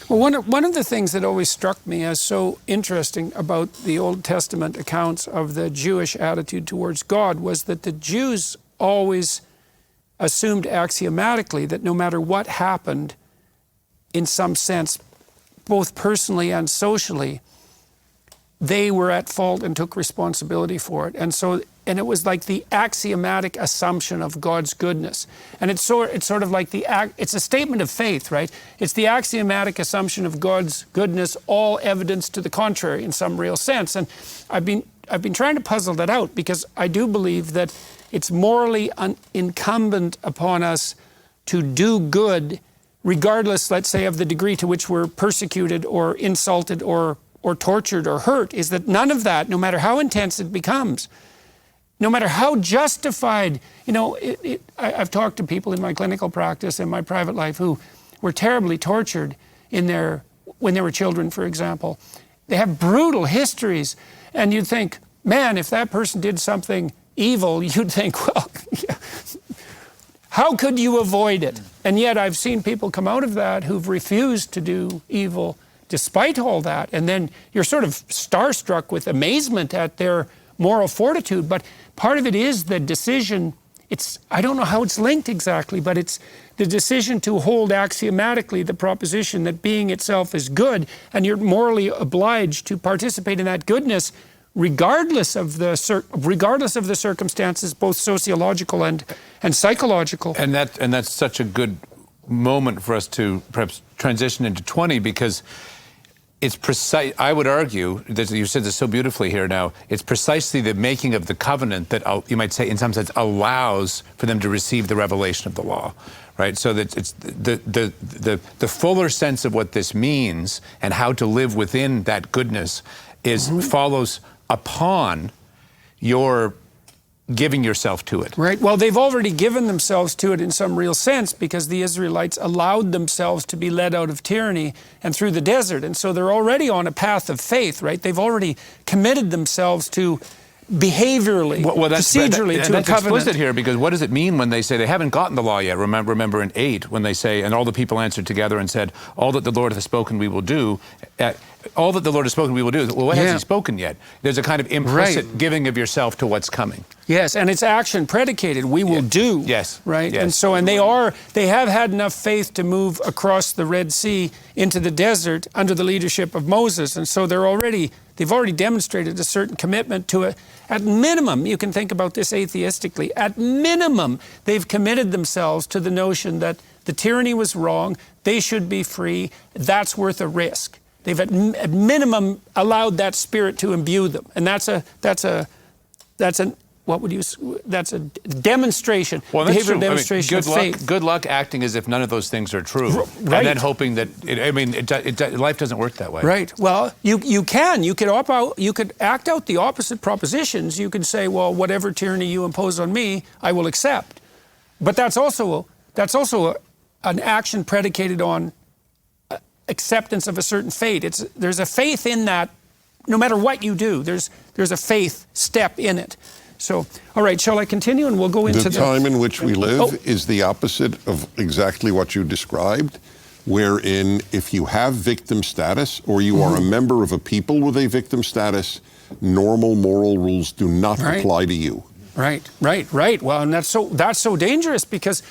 Well, one of the things that always struck me as so interesting about the Old Testament accounts of the Jewish attitude towards God was that the Jews always assumed axiomatically that no matter what happened, in some sense, both personally and socially, they were at fault and took responsibility for it. And it was like the axiomatic assumption of God's goodness. And it's sort of like it's a statement of faith, right? It's the axiomatic assumption of God's goodness, all evidence to the contrary in some real sense. And I've been trying to puzzle that out, because I do believe that it's morally incumbent upon us to do good, regardless, let's say, of the degree to which we're persecuted or insulted or tortured or hurt, is that none of that, no matter how intense it becomes, no matter how justified, I've talked to people in my clinical practice and my private life who were terribly tortured when they were children, for example. They have brutal histories, and you'd think, man, if that person did something evil, you'd think, well, yeah, how could you avoid it? And yet I've seen people come out of that who've refused to do evil despite all that, and then you're sort of starstruck with amazement at their moral fortitude. But part of it is the decision, I don't know how it's linked exactly, but it's the decision to hold axiomatically the proposition that being itself is good, and you're morally obliged to participate in that goodness regardless of the circumstances, both sociological and psychological. And that's such a good moment for us to perhaps transition into 20, because it's precise. I would argue that you said this so beautifully here now. It's precisely the making of the covenant that you might say, in some sense, allows for them to receive the revelation of the law, right? So that it's the fuller sense of what this means and how to live within that goodness follows upon your giving yourself to it. Right. Well, they've already given themselves to it in some real sense, because the Israelites allowed themselves to be led out of tyranny and through the desert. And so they're already on a path of faith, right? They've already committed themselves to behaviorally, procedurally, to a covenant. That's explicit here, because what does it mean when they say they haven't gotten the law yet? Remember in 8, when they say, and all the people answered together and said, all that the Lord hath spoken we will do. All that the Lord has spoken we will do. Well, what has he spoken yet? There's a kind of implicit giving of yourself to what's coming. Yes, and it's action predicated. We will do. Yes. Right? Yes. And they have had enough faith to move across the Red Sea into the desert under the leadership of Moses. And so they've already demonstrated a certain commitment to it. At minimum, you can think about this atheistically, at minimum, they've committed themselves to the notion that the tyranny was wrong, they should be free, that's worth a risk. They've at minimum allowed that spirit to imbue them, and that's a demonstration, behavioral demonstration of faith. Good luck acting as if none of those things are true, right. And then hoping that life doesn't work that way. Right. Well, you could act out the opposite propositions. You could say, well, whatever tyranny you impose on me, I will accept. But that's also an action predicated on acceptance of a certain fate. There's a faith in that. No matter what you do, there's a faith step in it. So, all right, shall I continue, and we'll go into the time in which we live is the opposite of exactly what you described, wherein if you have victim status or you are a member of a people with a victim status, normal moral rules do not apply to you. Right. Well, and that's so dangerous, because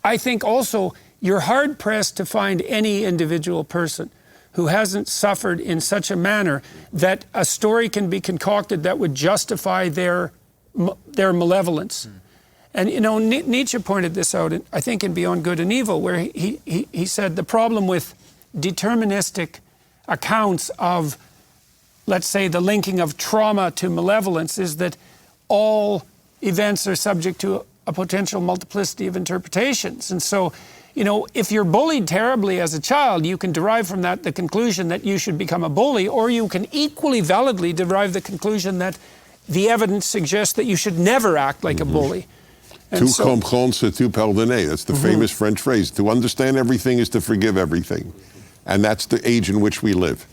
I think also you're hard-pressed to find any individual person who hasn't suffered in such a manner that a story can be concocted that would justify their malevolence. And Nietzsche pointed this out, I think, in Beyond Good and Evil, where he said the problem with deterministic accounts of, let's say, the linking of trauma to malevolence is that all events are subject to a potential multiplicity of interpretations. And so, if you're bullied terribly as a child, you can derive from that the conclusion that you should become a bully, or you can equally validly derive the conclusion that the evidence suggests that you should never act like a bully. Tout comprendre, c'est tout pardonner. That's the famous French phrase. To understand everything is to forgive everything. And that's the age in which we live.